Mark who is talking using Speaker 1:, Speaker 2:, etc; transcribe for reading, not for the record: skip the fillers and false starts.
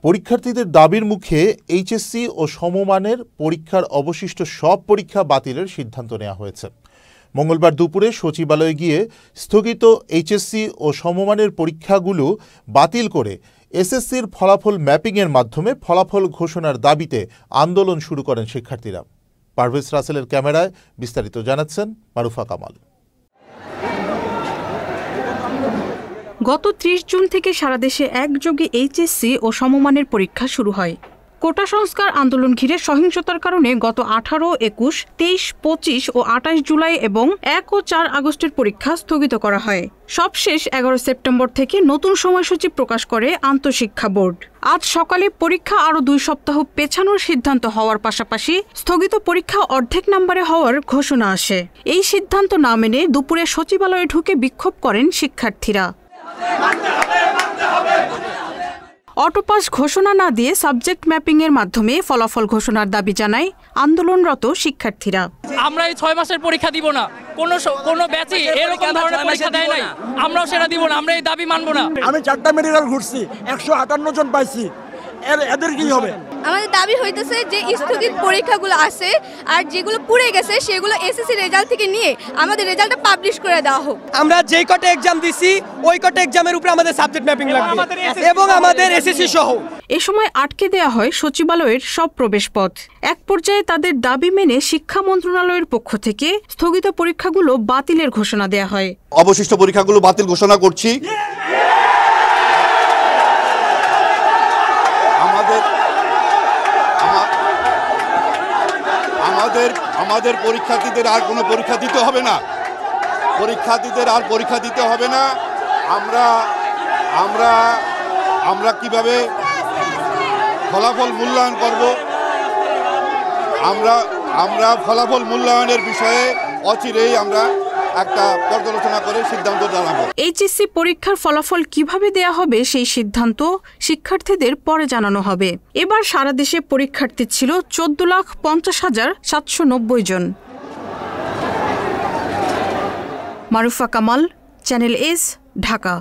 Speaker 1: পরীক্ষার্থীদের দাবির মুখে এইচএসসি ও সমমানের পরীক্ষার অবশিষ্ট সব পরীক্ষা বাতিলের সিদ্ধান্ত নেওয়া হয়েছে। মঙ্গলবার দুপুরে সচিবালয়ে গিয়ে স্থগিত এইচএসসি ও সমমানের পরীক্ষাগুলো বাতিল করে এসএসসির ফলাফল ম্যাপিংয়ের মাধ্যমে ফলাফল ঘোষণার দাবিতে আন্দোলন শুরু করেন শিক্ষার্থীরা। পারভেজ রাসেলের ক্যামেরায় বিস্তারিত জানাচ্ছেন মারুফা কামাল।
Speaker 2: গত ৩০ জুন থেকে সারা দেশে একযোগে এইচএসসি ও সমমানের পরীক্ষা শুরু হয়। কোটা সংস্কার আন্দোলন ঘিরে সহিংসতার কারণে গত ১৮, ২১, ২৩, ২৫ ও ২৮ জুলাই এবং ১ ও ৪ আগস্টের পরীক্ষা স্থগিত করা হয়। সবশেষ ১১ সেপ্টেম্বর থেকে নতুন সময়সূচি প্রকাশ করে আন্তঃশিক্ষা বোর্ড। আজ সকালে পরীক্ষা আরও ২ সপ্তাহ পেছানোর সিদ্ধান্ত হওয়ার পাশাপাশি স্থগিত পরীক্ষা অর্ধেক নম্বরে হওয়ার ঘোষণা আসে। এই সিদ্ধান্ত না মেনে দুপুরে সচিবালয়ে ঢুকে বিক্ষোভ করেন শিক্ষার্থীরা। অটোপাস ঘোষণা না দিয়ে সাবজেক্ট ম্যাপিং এর মাধ্যমে ফলাফল ঘোষণার দাবি জানায় আন্দোলনরত শিক্ষার্থীরা।
Speaker 3: আমরা এই ৬ মাসের পরীক্ষা দিব না, কোনো ব্যাচই এরকম ধরনের পরীক্ষা দেয় নাই, আমরাও সেটা দিব না, আমরা এই দাবি মানব না।
Speaker 4: আমি ৪টা মেডিকেল ঘুরছি, ১৫৮ জন পাইছি, এদের কি হবে?
Speaker 5: আমাদের দাবি হইতেছে যে স্থগিত পরীক্ষাগুলো আছে আর যেগুলো পুড়ে গেছে সেগুলো এসএসসি রেজাল্ট থেকে নিয়ে আমাদের রেজাল্টটা পাবলিশ করে দেওয়া হোক।
Speaker 6: আমরা যেই কটা এক্সাম দিছি ওই কটা এক্সামের উপরে আমাদের সাবজেক্ট ম্যাপিং লাগবে এবং আমাদের এসএসসি সহ।
Speaker 2: এ সময় আটকে দেয়া হয় সচিবালয়ের সব প্রবেশপথ। এক পর্যায়ে তাদের দাবি মেনে শিক্ষা মন্ত্রণালয়ের পক্ষ থেকে স্থগিত পরীক্ষাগুলো বাতিলের ঘোষণা দেয়া হয়।
Speaker 7: অবশিষ্ট পরীক্ষাগুলো বাতিল ঘোষণা করছি। আমাদের পরীক্ষার্থীদের আর কোনো পরীক্ষা দিতে হবে না, পরীক্ষার্থীদের আর পরীক্ষা দিতে হবে না। আমরা কিভাবে ফলাফল মূল্যায়ন করব, আমরা ফলাফল মূল্যায়নের বিষয়ে অচিরেই আমরা একটা পর্যালোচনা করে সিদ্ধান্ত জানাবো।
Speaker 2: এইচএসসি পরীক্ষার ফলাফল কিভাবে দেয়া হবে সেই সিদ্ধান্ত শিক্ষার্থীদের পরে জানানো হবে। এবার সারা দেশে পরীক্ষার্থী ছিল ১৪,৫০,৭৯০ জন। Marufa Kamal, channel S, Dhaka.